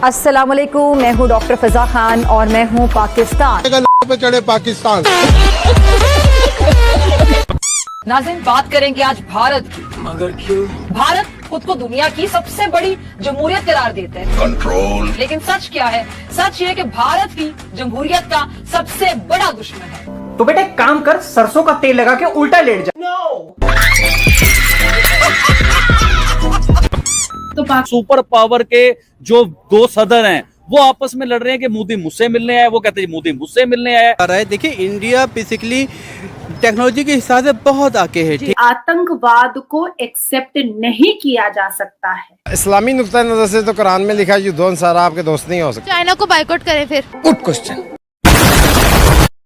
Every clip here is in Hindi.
अस्सलामुअलैकुम, मैं हूँ डॉक्टर फिजा खान और मैं हूँ पाकिस्तान पे चढ़े पाकिस्तान। नाज़रीन, बात करेंगे आज भारत की। मगर क्यों? भारत खुद को दुनिया की सबसे बड़ी जमहूरियत करार देता है। कंट्रोल। लेकिन सच क्या है? सच ये है कि भारत ही जमहूरियत का सबसे बड़ा दुश्मन है। तो बेटे काम कर, सरसों का तेल लगा के उल्टा लेट जा। तो सुपर पावर के जो दो सदर हैं वो आपस में लड़ रहे हैं कि मोदी मुझसे मिलने आया, वो कहते हैं मोदी मुझसे मिलने आया। देखिए, इंडिया बेसिकली टेक्नोलॉजी के हिसाब से बहुत आगे है। आतंकवाद को एक्सेप्ट नहीं किया जा सकता है। इस्लामी नुक्ता नजर से तो कुरान में लिखा है युद्धों सारा आपके दोस्त नहीं हो सकते। चाइना को बाइकआउट करें फिर। Good question.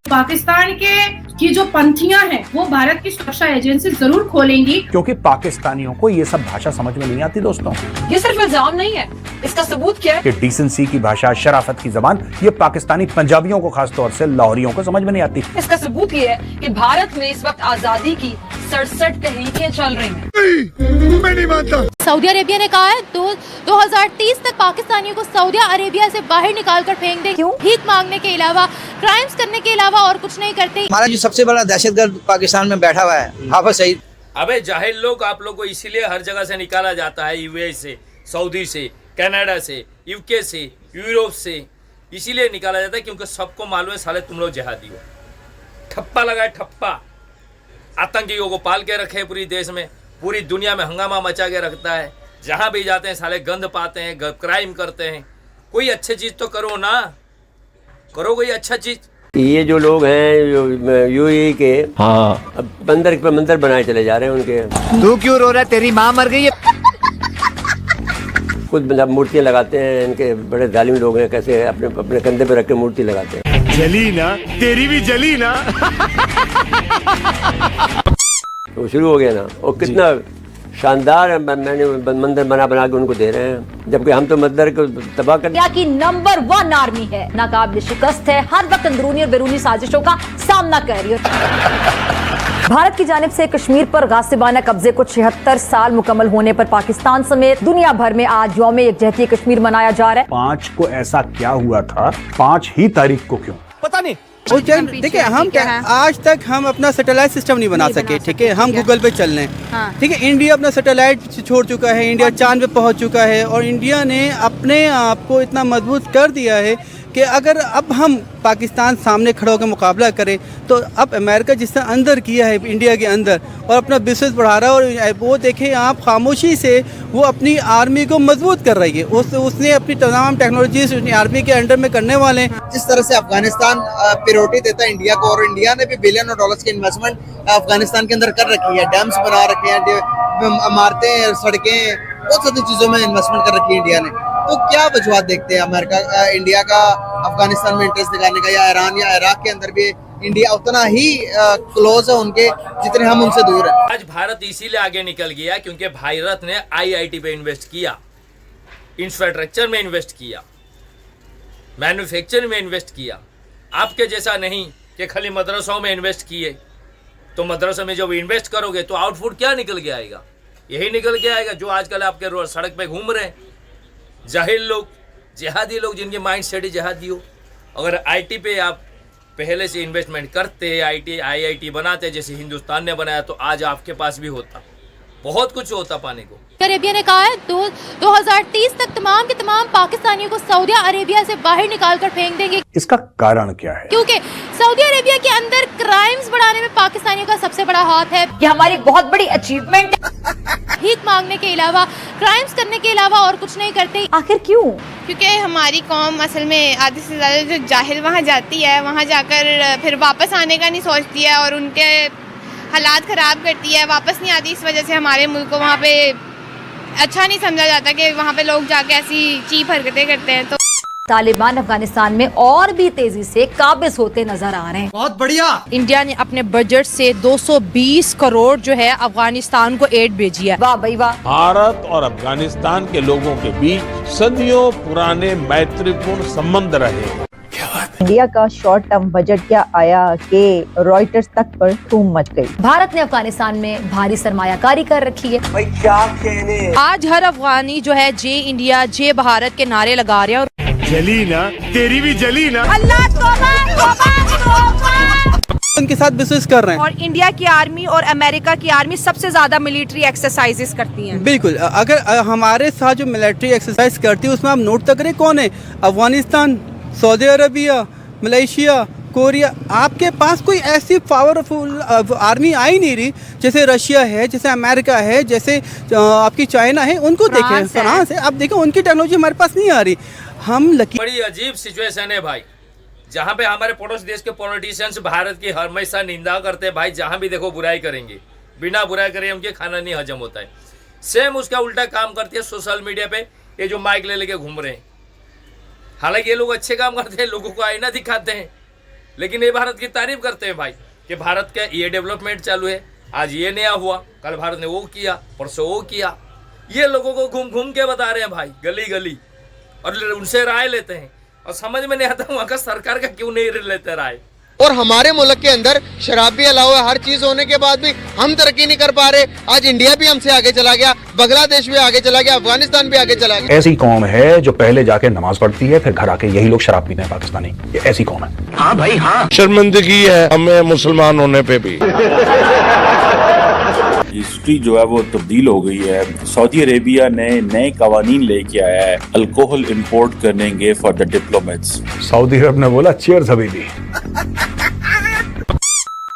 पाकिस्तान की जो पंथियां हैं वो भारत की सुरक्षा एजेंसी जरूर खोलेंगी, क्योंकि पाकिस्तानियों को ये सब भाषा समझ में नहीं आती दोस्तों। ये सिर्फ इल्जाम नहीं है, इसका सबूत क्या है? कि डिसेंसी की भाषा, शराफत की जबान, ये पाकिस्तानी पंजाबियों को, खासतौर से लाहौरियों को समझ में नहीं आती। इसका सबूत ये है कि भारत में इस वक्त आजादी की 67 तहरीकें चल रही हैं। मैं नहीं मानता। सऊदी अरेबिया ने कहा है 2030 तक पाकिस्तानियों को सऊदी अरेबिया से बाहर निकाल कर फेंक दे। क्यों? भीख मांगने के अलावा, क्राइम्स करने के अलावा और कुछ नहीं करते। हमारा जो सबसे बड़ा दहशतगर्द पाकिस्तान में बैठा हुआ है हाफिज सईद। अबे जाहिल लोग, आप लोग को इसीलिए हर जगह से निकाला जाता है, यूएस से, सऊदी से, कनाडा से, यूके से, यूरोप से, इसीलिए निकाला जाता है क्योंकि सबको मालूम है साले तुम लोग जिहादी हो। ठप्पा लगाए, ठप्पा। आतंकियों को पाल के रखे पूरी देश में, पूरी दुनिया में हंगामा मचा के रखता है। जहाँ भी जाते हैं साले गंद पाते हैं, क्राइम करते हैं। कोई अच्छी चीज़ तो करो ना, करो कोई अच्छा चीज़। ये जो लोग हैं जो यूएई के, हाँ, अब बंदर पे मंदिर बनाए चले जा रहे हैं उनके। तू क्यों रो रहा है? तेरी माँ मर गई है। खुद मूर्तियाँ लगाते हैं, इनके बड़े जालिम लोग हैं, कैसे अपने कंधे पे रख के मूर्ति लगाते हैं। जली ना, तेरी भी जली ना। तो शुरू हो गया ना, और कितना शानदार मैंने मंदिर बना के उनको दे रहे हैं, जबकि हम तो मंदिर को तबाह कर। इंडिया की नंबर 1 आर्मी है, नाकाबिल शिकस्त है, हर वक्त अंदरूनी और बैरूनी साजिशों का सामना कर रही है। भारत की जानिब से कश्मीर पर गासिबाना कब्जे को 76 साल मुकम्मल होने पर पाकिस्तान समेत दुनिया भर में आज यौम यकजहती कश्मीर मनाया जा रहा है। 5 को ऐसा क्या हुआ था, 5 ही तारीख को क्यों पता नहीं। देखिए, हम आज तक हम अपना सैटेलाइट सिस्टम नहीं बना सके, ठीक है। हम गूगल पे चल रहे हैं, ठीक है। इंडिया अपना सैटेलाइट छोड़ चुका है, इंडिया चांद पे पहुंच चुका है, और इंडिया ने अपने आप को इतना मजबूत कर दिया है कि अगर अब हम पाकिस्तान सामने खड़े होकर मुकाबला करें तो अब अमेरिका जिसने अंदर किया है इंडिया के अंदर और अपना बिजनेस बढ़ा रहा है, और वो देखें आप, खामोशी से वो अपनी आर्मी को मजबूत कर रही है। उसने अपनी तमाम टेक्नोलॉजीज आर्मी के अंडर में करने वाले हैं। जिस तरह से अफगानिस्तान प्रायोरिटी देता है इंडिया को, और इंडिया ने भी बिलियन ऑफ डॉलर्स की इन्वेस्टमेंट अफगानिस्तान के अंदर कर रखी है, डैम्स बना रखे हैं, इमारतें, सड़कें, बहुत सारी चीज़ों में इन्वेस्टमेंट कर रखी है इंडिया ने। तो क्या वजूहत देखते हैं अमेरिका, इंडिया का अफगानिस्तान में इंटरेस्ट दिखाने का, या ईरान या इराक के अंदर भी इंडिया उतना ही क्लोज है उनके जितने हम उनसे दूर हैं? आज भारत इसीलिए आगे निकल गया क्योंकि भारत ने आईआईटी पे इन्वेस्ट किया, इंफ्रास्ट्रक्चर में इन्वेस्ट किया, मैन्युफैक्चरिंग में इन्वेस्ट किया। आपके जैसा नहीं कि खाली मदरसों में इन्वेस्ट किए। तो मदरसों में जब इन्वेस्ट करोगे तो आउटपुट क्या निकल के आएगा? यही निकल के आएगा जो आजकल आपके रोड सड़क पे घूम रहे हैं, जाहिल लोग, जिहादी लोग, जिनके माइंड सेट ही जिहादी हो। अगर आईटी पे आप पहले से इन्वेस्टमेंट करते, आईआईटी बनाते जैसे हिंदुस्तान ने बनाया, तो आज आपके पास भी होता, बहुत कुछ होता पाने को। अरेबिया ने कहा है 2030 तक तमाम के तमाम पाकिस्तानियों को सऊदी अरेबिया से बाहर निकाल कर फेंक देंगे। इसका कारण क्या है? क्योंकि सऊदी अरेबिया के अंदर क्राइम्स बढ़ाने में पाकिस्तानियों का सबसे बड़ा हाथ है। ये हमारी बहुत बड़ी अचीवमेंट है। भीख मांगने के अलावा, क्राइम्स करने के अलावा और कुछ नहीं करते। आखिर क्यों? क्योंकि हमारी कौम असल में आधे से ज्यादा जो जाहिल वहाँ जाती है, वहाँ जाकर फिर वापस आने का नहीं सोचती है, और उनके हालात ख़राब करती है, वापस नहीं आती। इस वजह से हमारे मुल्क को वहाँ पे अच्छा नहीं समझा जाता कि वहाँ पे लोग जाके ऐसी चीप हरकतें करते हैं। तो तालिबान अफगानिस्तान में और भी तेजी से काबिज होते नजर आ रहे हैं। बहुत बढ़िया। इंडिया ने अपने बजट से 220 करोड़ जो है अफगानिस्तान को एड भेजी है। वाह भाई वाह। भारत और अफगानिस्तान के लोगों के बीच सदियों पुराने मैत्रीपूर्ण संबंध रहे। इंडिया का शॉर्ट टर्म बजट क्या आया कि रॉयटर्स तक पर धूम मच गई। भारत ने अफगानिस्तान में भारी सरमायाकारी कर रखी है। भाई क्या कहने। आज हर अफगानी जो है जय इंडिया जय भारत के नारे लगा रहे हैं और जली ना, तेरी भी जली ना। अल्लाह तौबा उनके साथ बिजनेस कर रहे हैं। और इंडिया की आर्मी और अमेरिका की आर्मी सबसे ज्यादा मिलिट्री एक्सरसाइजेस करती हैं। बिल्कुल, अगर हमारे साथ जो मिलिट्री एक्सरसाइज करती है उसमें आप नोट तक करें कौन है, Afghanistan, Saudi Arabia, Malaysia, Korea. आपके पास कोई ऐसी पावरफुल आर्मी आ ही नहीं रही जैसे रशिया है, जैसे अमेरिका है, जैसे आपकी चाइना है। उनको देखें, फ्रांस है, आप देखें उनकी टेक्नोलॉजी हमारे पास नहीं आ रही। हम बड़ी अजीब सिचुएशन है भाई, जहाँ पे हमारे पड़ोसी देश के पॉलिटिशियंस भारत की हमेशा निंदा करते हैं। भाई जहाँ भी देखो बुराई करेंगे, बिना बुराई करे उनके खाना नहीं हजम होता है। सेम उसका उल्टा काम करती है सोशल मीडिया पे ये जो माइक ले लेके घूम रहे हैं। हालांकि ये लोग अच्छे काम करते हैं, लोगों को आईना दिखाते हैं, लेकिन ये भारत की तारीफ करते हैं भाई कि भारत का ये डेवलपमेंट चालू है, आज ये नया हुआ, कल भारत ने वो किया, परसों वो किया। ये लोगों को घूम घूम के बता रहे हैं भाई गली गली, और उनसे राय लेते हैं। और समझ में नहीं आता वहाँ का सरकार का क्यों नहीं लेते राय। और हमारे मुल्क के अंदर शराब भी अलाउ है, हर चीज होने के बाद भी हम तरक्की नहीं कर पा रहे। आज इंडिया भी हमसे आगे चला गया, बांग्लादेश भी आगे चला गया, अफगानिस्तान भी आगे चला गया। ऐसी कौम है जो पहले जाके नमाज पढ़ती है, फिर घर आके यही लोग शराब पीते हैं पाकिस्तानी। ये ऐसी कौम है। हाँ भाई हाँ, शर्मिंदगी है हमें मुसलमान होने पे भी। हिस्ट्री जो है वो तब्दील हो गई है। सऊदी अरेबिया ने नए कवानीन लेके आया है, अल्कोहल इंपोर्ट करेंगे फॉर द डिप्लोमेट्स। सऊदी अरब ने बोला चीयर्स हबीबी।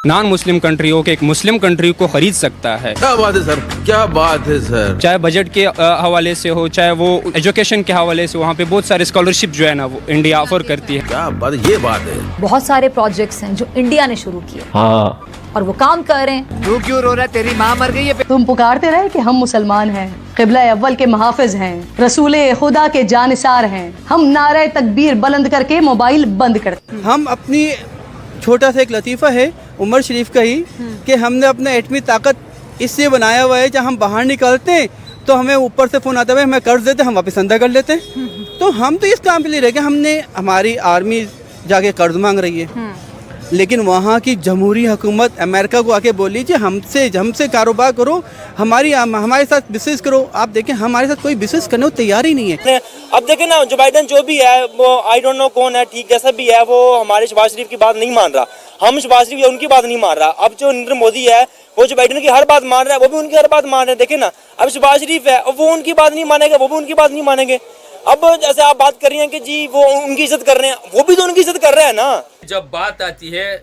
नॉन मुस्लिम कंट्रियों के एक मुस्लिम कंट्री को खरीद सकता है। क्या बात है सर, क्या बात है सर। चाहे बजट के हवाले से हो, चाहे वो एजुकेशन के हवाले से, वहाँ पे बहुत सारे स्कॉलरशिप जो है ना वो इंडिया ऑफर करती है। क्या बात, ये बात है। बहुत सारे प्रोजेक्ट्स हैं जो इंडिया ने शुरू किए। हाँ, और वो काम कर रहे हैं। तू क्यों रो रहा है, तेरी माँ मर गई है। तुम पुकारते रहे कि हम मुसलमान हैं, क़िबला अव्वल के मुहाफ़िज़ हैं, रसूले खुदा के जानिसार हैं। हम नारे तकबीर बुलंद करके मोबाइल बंद करते हैं। हम अपनी छोटा सा एक लतीफ़ा है उमर शरीफ का ही कि हमने अपना एटमी ताकत इससे बनाया हुआ है, जब हम बाहर निकलते हैं तो हमें ऊपर से फ़ोन आता है, हमें कर्ज देते, हम वापस अंदर कर लेते हैं। तो हम तो इस काम के लिए रह गए। हमने, हमारी आर्मी जाके कर्ज मांग रही है, लेकिन वहाँ की जमहूरी हुकूमत अमेरिका को आके बोल लीजिए हमसे कारोबार करो, हमारे साथ बिजनेस करो। आप देखें हमारे साथ कोई बिजनेस करने को तैयार ही नहीं है। अब देखें ना, जो बाइडन जो भी है वो आई डोंट नो कौन है, ठीक जैसा भी है, वो हमारे शहबाज शरीफ की बात नहीं मान रहा। हम शहबाज शरीफ उनकी बात नहीं मान रहा। अब जो नरेंद्र मोदी है वो जो बाइडन की हर बात मान रहा है, वो भी उनकी हर बात मान रहे हैं। देखे ना, अब शहबाज शरीफ है वो उनकी बात नहीं मानेगा, वो भी उनकी बात नहीं मानेंगे। अब जैसे आप बात कर रही हैं कि जी वो उनकी इज्जत कर रहे हैं, वो भी तो उनकी इज्जत कर रहे हैं ना। जब बात आती है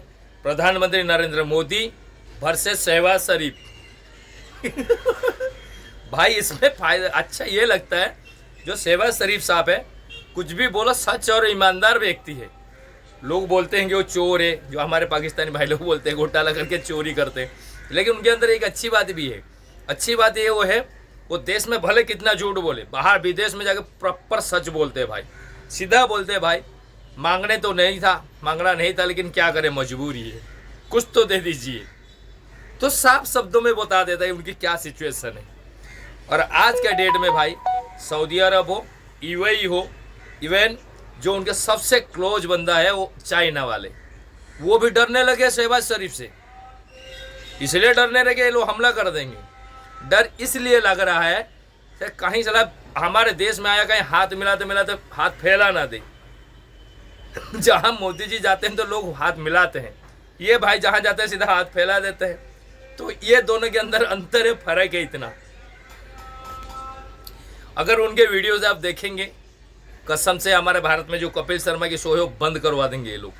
प्रधानमंत्री नरेंद्र मोदी वर्सेस शहबाज शरीफ भाई इसमें फायदा अच्छा ये लगता है, जो शहबाज शरीफ साहब है कुछ भी बोलो सच और ईमानदार व्यक्ति है। लोग बोलते हैं कि वो चोर है, जो हमारे पाकिस्तानी भाई लोग बोलते हैं घोटाला करके चोरी करते हैं, लेकिन उनके अंदर एक अच्छी बात भी है। अच्छी बात ये वो है, वो देश में भले कितना झूठ बोले, बाहर विदेश में जाके प्रॉपर सच बोलते हैं भाई, सीधा बोलते हैं भाई मांगने तो नहीं था, मांगना नहीं था, लेकिन क्या करें मजबूरी है, कुछ तो दे दीजिए। तो साफ शब्दों में बता देता है उनकी क्या सिचुएशन है। और आज के डेट में भाई सऊदी अरब हो, यूएई हो, इवन जो उनके सबसे क्लोज बंदा है वो चाइना वाले, वो भी डरने लगे शहबाज शरीफ से। इसलिए डरने लगे ये लोग हमला कर देंगे। डर इसलिए लग रहा है कि कहीं चला हमारे देश में आया, कहीं हाथ मिलाते मिलाते हाथ फैला ना दे। जहां मोदी जी जाते हैं तो लोग हाथ मिलाते हैं, ये भाई जहां जाते हैं सीधा हाथ फैला देते हैं। तो ये दोनों के अंदर अंतर है, फर्क है इतना। अगर उनके वीडियोस आप देखेंगे, कसम से हमारे भारत में जो कपिल शर्मा की शो है वो बंद करवा देंगे ये लोग।